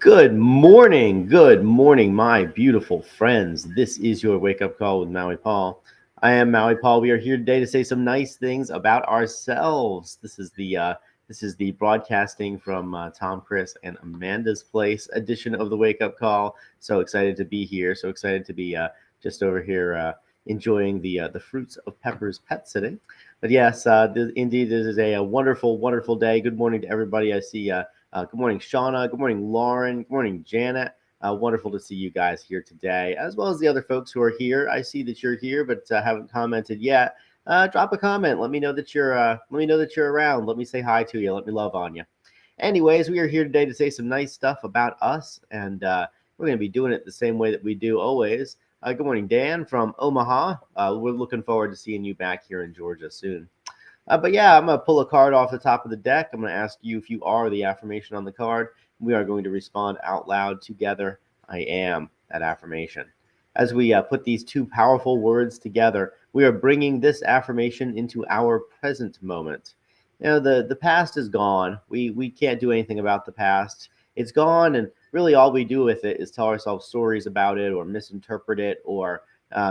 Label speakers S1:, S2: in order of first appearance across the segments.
S1: Good morning, my beautiful friends. This is your wake up call with Maui Paul. I am Maui Paul. We are here today to say some nice things about ourselves. This is the broadcasting from Tom, Chris, and Amanda's place edition of the wake up call. So excited to be here. So excited to be just over here enjoying the fruits of Pepper's pet sitting. But yes, indeed, this is a wonderful, wonderful day. Good morning to everybody. I see. Good morning, Shauna. Good morning, Lauren. Good morning, Janet. Wonderful to see you guys here today, as well as the other folks who are here. I see that you're here, but haven't commented yet. Drop a comment. Let me know that you're around. Let me say hi to you. Let me love on you. Anyways, we are here today to say some nice stuff about us, and we're going to be doing it the same way that we do always. Good morning, Dan from Omaha. We're looking forward to seeing you back here in Georgia soon. But yeah, I'm going to pull a card off the top of the deck. I'm going to ask you if you are the affirmation on the card. We are going to respond out loud together. I am that affirmation. As we put these two powerful words together, we are bringing this affirmation into our present moment. The past is gone. We can't do anything about the past. It's gone, and really all we do with it is tell ourselves stories about it or misinterpret it, or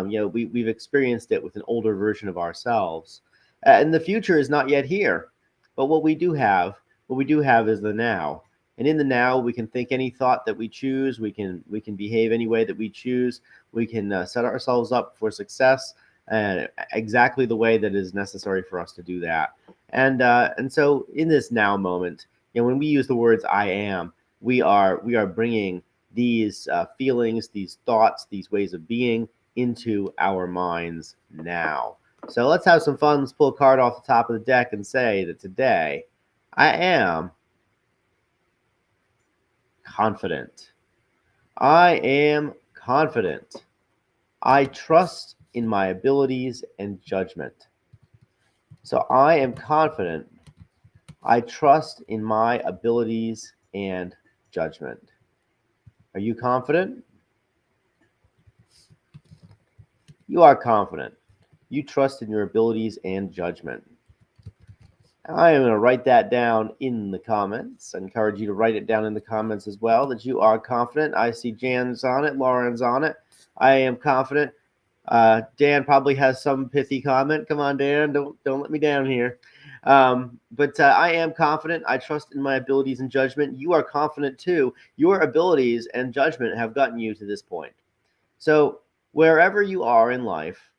S1: we've experienced it with an older version of ourselves. And the future is not yet here. But what we do have is the now. And in the now, we can think any thought that we choose. We can behave any way that we choose. We can set ourselves up for success, exactly the way that is necessary for us to do that. And so in this now moment, when we use the words "I am," we are bringing these feelings, these thoughts, these ways of being into our minds now. So let's have some fun. Let's pull a card off the top of the deck and say that today I am confident. I am confident. I trust in my abilities and judgment. So I am confident. I trust in my abilities and judgment. Are you confident? You are confident. You trust in your abilities and judgment. I am going to write that down in the comments. I encourage you to write it down in the comments as well, that you are confident. I see Jan's on it. Lauren's on it. I am confident. Dan probably has some pithy comment. Come on, Dan. Don't let me down here. But I am confident. I trust in my abilities and judgment. You are confident too. Your abilities and judgment have gotten you to this point. So wherever you are in life,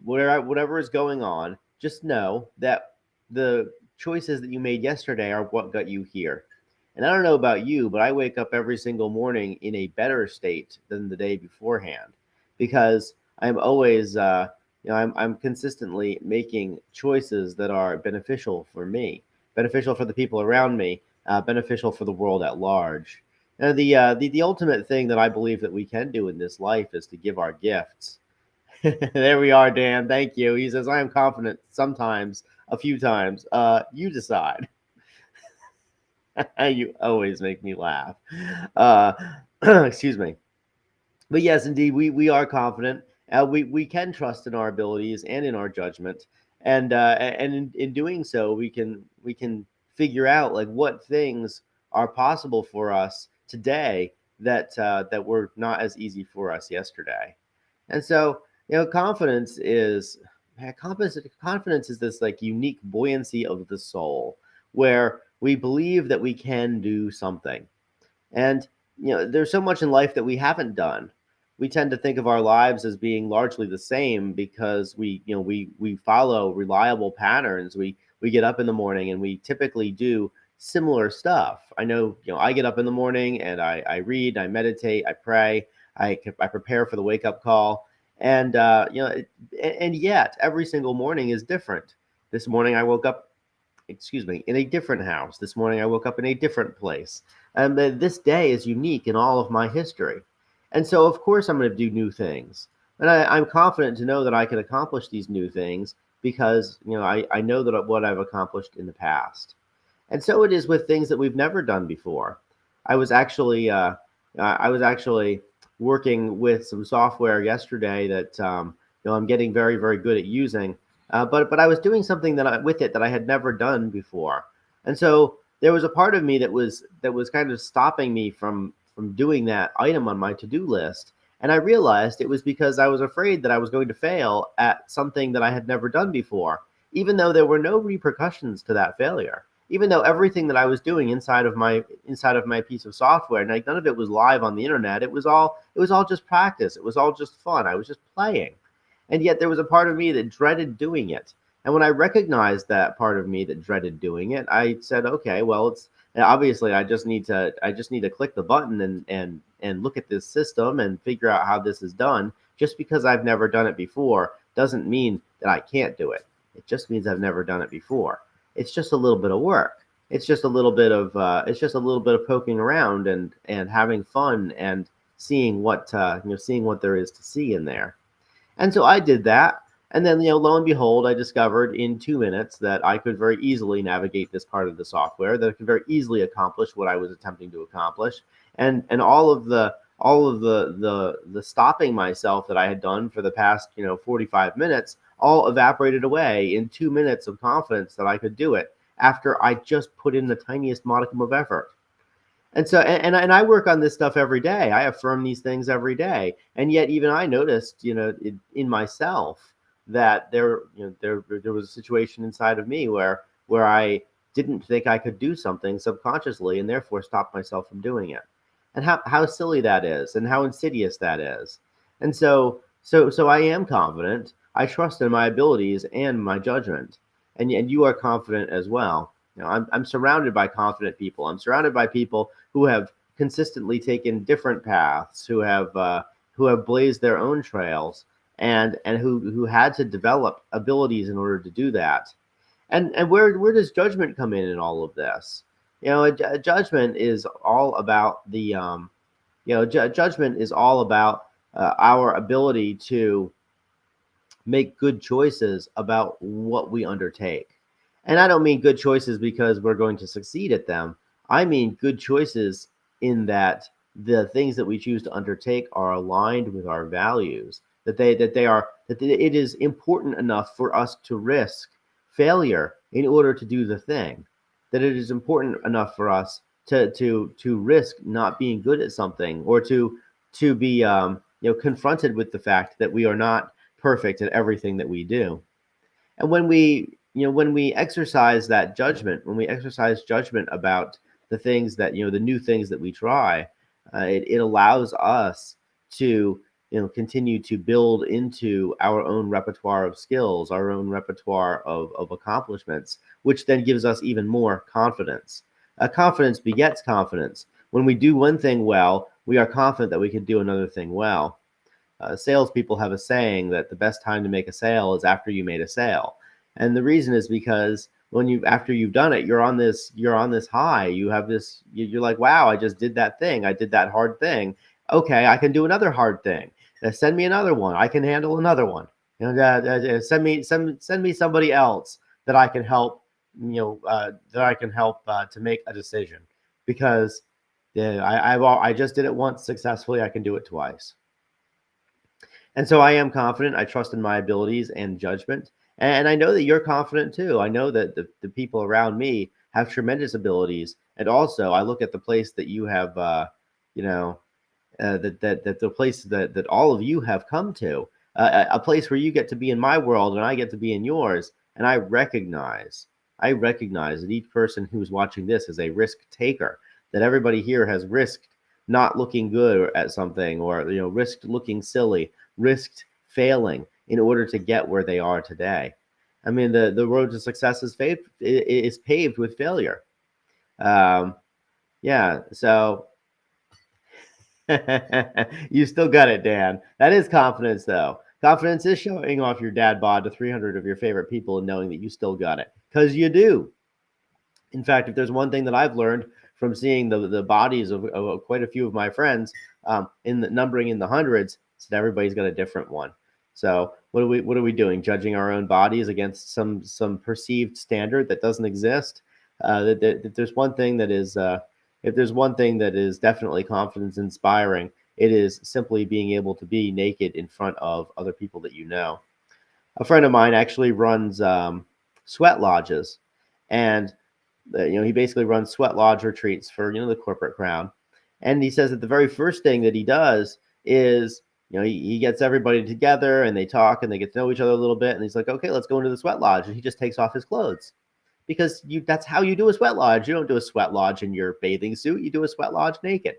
S1: whatever is going on, just know that the choices that you made yesterday are what got you here. And I don't know about you, but I wake up every single morning in a better state than the day beforehand, because I'm always, I'm consistently making choices that are beneficial for me, beneficial for the people around me, beneficial for the world at large. And the ultimate thing that I believe that we can do in this life is to give our gifts. There we are, Dan. Thank you. He says, I am confident sometimes, a few times. You decide. You always make me laugh. Uh, excuse me. But yes, indeed, we are confident. We can trust in our abilities and in our judgment, and in doing so, we can figure out like what things are possible for us today that were not as easy for us yesterday. And so, confidence is confidence is this like unique buoyancy of the soul, where we believe that we can do something. And there's so much in life that we haven't done. We tend to think of our lives as being largely the same because we follow reliable patterns. We get up in the morning and we typically do similar stuff. I know, I get up in the morning and I read, I meditate, I pray, I prepare for the wake up call, and and yet every single morning is different. This morning I woke up, excuse me, in a different house. This morning I woke up in a different place. And this day is unique in all of my history. And so, of course, I'm going to do new things. And I'm confident to know that I can accomplish these new things because, I know that what I've accomplished in the past. And so it is with things that we've never done before. I was actually, working with some software yesterday that, I'm getting very, very good at using. But I was doing something with it that I had never done before. And so there was a part of me that was kind of stopping me from doing that item on my to-do list. And I realized it was because I was afraid that I was going to fail at something that I had never done before, even though there were no repercussions to that failure. Even though everything that I was doing inside of my piece of software, like none of it was live on the internet, it was all just practice. It was all just fun. I was just playing. And yet there was a part of me that dreaded doing it. And when I recognized that part of me that dreaded doing it, I said, okay, well, it's obviously I just need to click the button and look at this system and figure out how this is done. Just because I've never done it before doesn't mean that I can't do it. It just means I've never done it before. It's just a little bit of work. It's just a little bit of poking around and having fun and seeing seeing what there is to see in there. And so I did that. And then, lo and behold, I discovered in 2 minutes that I could very easily navigate this part of the software, that I could very easily accomplish what I was attempting to accomplish. And all of the stopping myself that I had done for the past, 45 minutes all evaporated away in 2 minutes of confidence that I could do it after I just put in the tiniest modicum of effort. And so, and I work on this stuff every day. I affirm these things every day, and yet even I noticed, in myself that there was a situation inside of me where I didn't think I could do something subconsciously, and therefore stopped myself from doing it. And how silly that is, and how insidious that is. And so I am confident. I trust in my abilities and my judgment, and you are confident as well. I'm surrounded by confident people. I'm surrounded by people who have consistently taken different paths, who have blazed their own trails, and who had to develop abilities in order to do that. And where does judgment come in all of this? A judgment is all about judgment is all about our ability to make good choices about what we undertake. And I don't mean good choices because we're going to succeed at them. I mean good choices in that the things that we choose to undertake are aligned with our values, that it is important enough for us to risk failure in order to do the thing, that it is important enough for us to risk not being good at something, or to be confronted with the fact that we are not perfect at everything that we do. And when we exercise that judgment, when we exercise judgment about the things that the new things that we try, it allows us to continue to build into our own repertoire of skills, our own repertoire of accomplishments, which then gives us even more confidence. Confidence begets confidence. When we do one thing well, we are confident that we can do another thing well. Salespeople have a saying that the best time to make a sale is after you made a sale. And the reason is because after you've done it, you're on this high. You're like, wow, I just did that thing. I did that hard thing. Okay, I can do another hard thing. Send me another one. I can handle another one. Send me somebody else that I can help. To make a decision, because I just did it once successfully. I can do it twice. And so I am confident. I trust in my abilities and judgment. And I know that you're confident too. I know that the people around me have tremendous abilities. And also, I look at the place that you have, that the place that all of you have come to, a place where you get to be in my world and I get to be in yours. And I recognize that each person who's watching this is a risk taker, that everybody here has risked not looking good at something, or risked looking silly, risked failing in order to get where they are today. I mean, the road to success is paved with failure. Yeah, so you still got it, Dan. That is confidence, though. Confidence is showing off your dad bod to 300 of your favorite people and knowing that you still got it, because you do. In fact, if there's one thing that I've learned from seeing the bodies of quite a few of my friends, in the numbering in the hundreds, is that everybody's got a different one. So what are we doing? Judging our own bodies against some perceived standard that doesn't exist? That there's one thing that is if there's one thing that is definitely confidence inspiring, it is simply being able to be naked in front of other people that you know. A friend of mine actually runs sweat lodges, and He basically runs sweat lodge retreats for the corporate crowd, and he says that the very first thing that he does is he gets everybody together and they talk and they get to know each other a little bit, and he's like, okay, let's go into the sweat lodge, and he just takes off his clothes because that's how you do a sweat lodge. You don't do a sweat lodge in your bathing suit. You do a sweat lodge naked.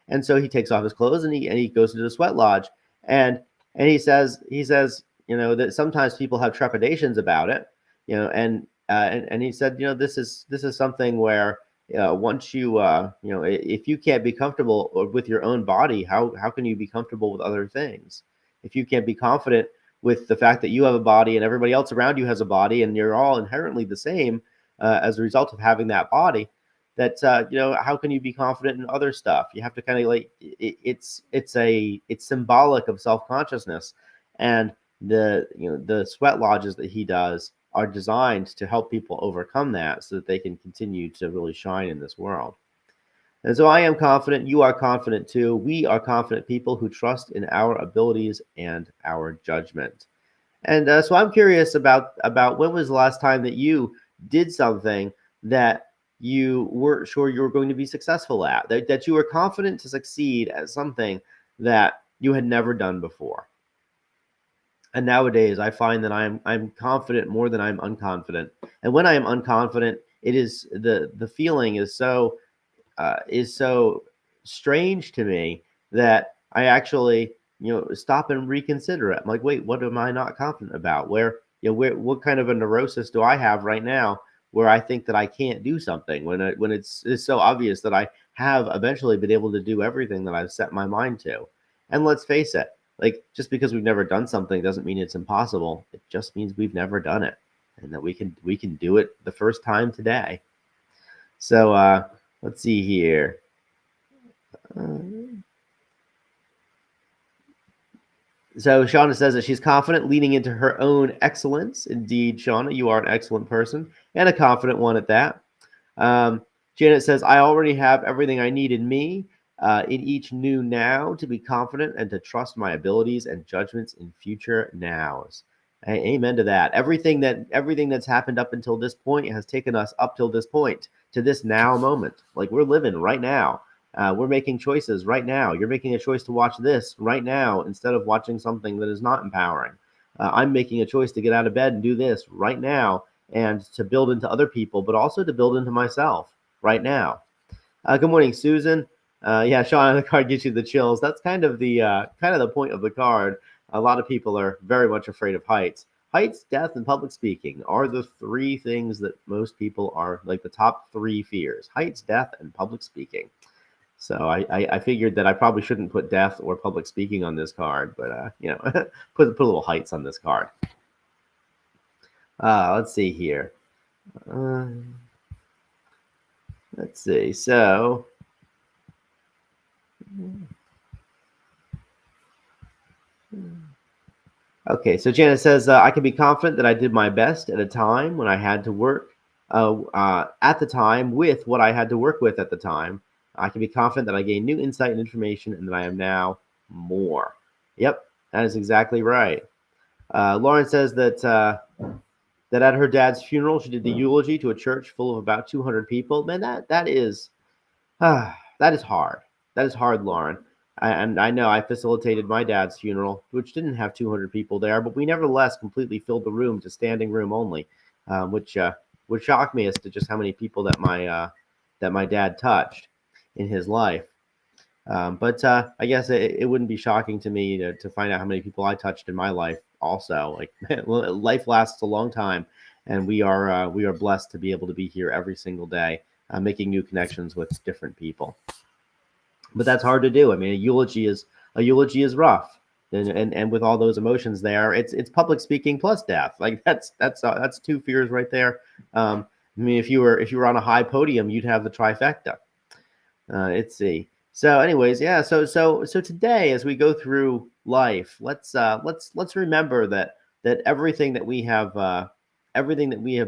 S1: And so he takes off his clothes and he goes into the sweat lodge, and he says that sometimes people have trepidations about it, and he said this is something where once if you can't be comfortable with your own body, how can you be comfortable with other things? If you can't be confident with the fact that you have a body and everybody else around you has a body and you're all inherently the same as a result of having that body, that how can you be confident in other stuff? You have to kind of it's symbolic of self-consciousness, and the sweat lodges that he does are designed to help people overcome that so that they can continue to really shine in this world. And so I am confident, you are confident too. We are confident people who trust in our abilities and our judgment. And so I'm curious about when was the last time that you did something that you weren't sure you were going to be successful at, that you were confident to succeed at something that you had never done before. And nowadays, I find that I'm confident more than I'm unconfident. And when I am unconfident, it is the feeling is so strange to me that I actually stop and reconsider it. I'm like, wait, what am I not confident about? What kind of a neurosis do I have right now where I think that I can't do something when it's so obvious that I have eventually been able to do everything that I've set my mind to? And let's face it, like, just because we've never done something doesn't mean it's impossible. It just means we've never done it, and that we can do it the first time today. So let's see here. So Shauna says that she's confident, leaning into her own excellence. Indeed, Shauna, you are an excellent person and a confident one at that. Janet says, I already have everything I need in me, in each new now, to be confident and to trust my abilities and judgments in future nows. Amen to that. Everything that's happened up until this point has taken us up till this point, to this now moment. Like, we're living right now. We're making choices right now. You're making a choice to watch this right now instead of watching something that is not empowering. I'm making a choice to get out of bed and do this right now, and to build into other people, but also to build into myself right now. Good morning, Susan. Yeah, Sean, the card gives you the chills. That's kind of the point of the card. A lot of people are very much afraid of heights. Heights, death, and public speaking are the three things that most people are, like, the top three fears: heights, death, and public speaking. So I figured that I probably shouldn't put death or public speaking on this card, but put a little heights on this card. Let's see here. Let's see. So okay, so Janet says, I can be confident that I did my best at a time when I had to work at the time with what I had to work with at the time. I can be confident that I gained new insight and information, and that I am now more. Yep, that is exactly right. Lauren says that at her dad's funeral, she did the eulogy to a church full of about 200 people. Man, that is hard. That is hard, Lauren. And I know I facilitated my dad's funeral, which didn't have 200 people there, but we nevertheless completely filled the room to standing room only, which would shock me as to just how many people that my dad touched in his life. But I guess it wouldn't be shocking to me to find out how many people I touched in my life also. Like, life lasts a long time, and we are blessed to be able to be here every single day, making new connections with different people. But that's hard to do. I mean, a eulogy is rough, and with all those emotions there, it's public speaking plus death. Like, that's two fears right there. I mean, if you were on a high podium, you'd have the trifecta. Let's see. So, anyways, yeah. So today, as we go through life, let's remember that everything that we have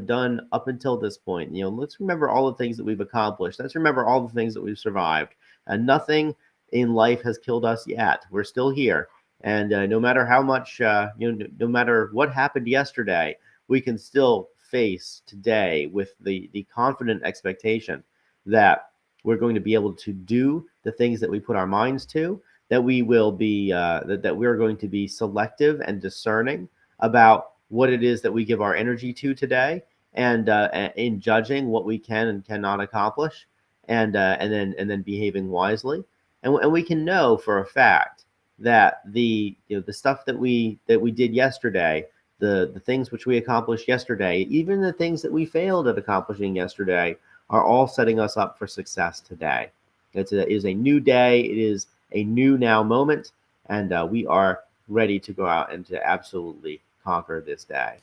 S1: done up until this point. Let's remember all the things that we've accomplished. Let's remember all the things that we've survived. And nothing in life has killed us yet. We're still here, and no matter how much, no matter what happened yesterday, we can still face today with the confident expectation that we're going to be able to do the things that we put our minds to, that we will be that we're going to be selective and discerning about what it is that we give our energy to today, and in judging what we can and cannot accomplish, and then behaving wisely, and we can know for a fact that the stuff that we did yesterday, the things which we accomplished yesterday, even the things that we failed at accomplishing yesterday, are all setting us up for success today. It is a new day. It is a new now moment, and we are ready to go out and to absolutely conquer this day.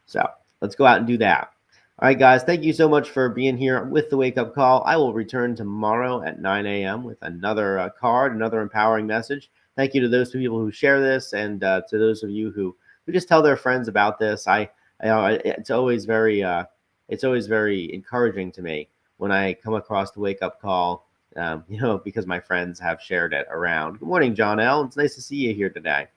S1: So let's go out and do that. All right, guys, thank you so much for being here with the Wake Up Call. I will return tomorrow at 9 a.m. with another card, another empowering message. Thank you to those people who share this, and to those of you who just tell their friends about this. It's always very encouraging to me when I come across the Wake Up Call, because my friends have shared it around. Good morning, John L. It's nice to see you here today.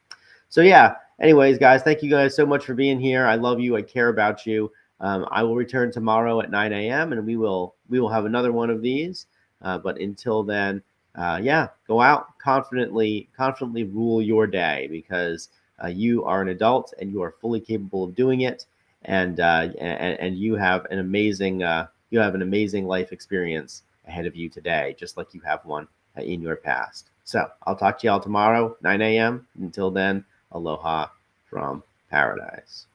S1: So yeah, anyways, guys, thank you guys so much for being here. I love you. I care about you. I will return tomorrow at 9 a.m. and we will have another one of these. But until then, yeah, go out confidently rule your day, because you are an adult and you are fully capable of doing it, and you have an amazing life experience ahead of you today, just like you have one in your past. So I'll talk to y'all tomorrow, 9 a.m. Until then, aloha from paradise.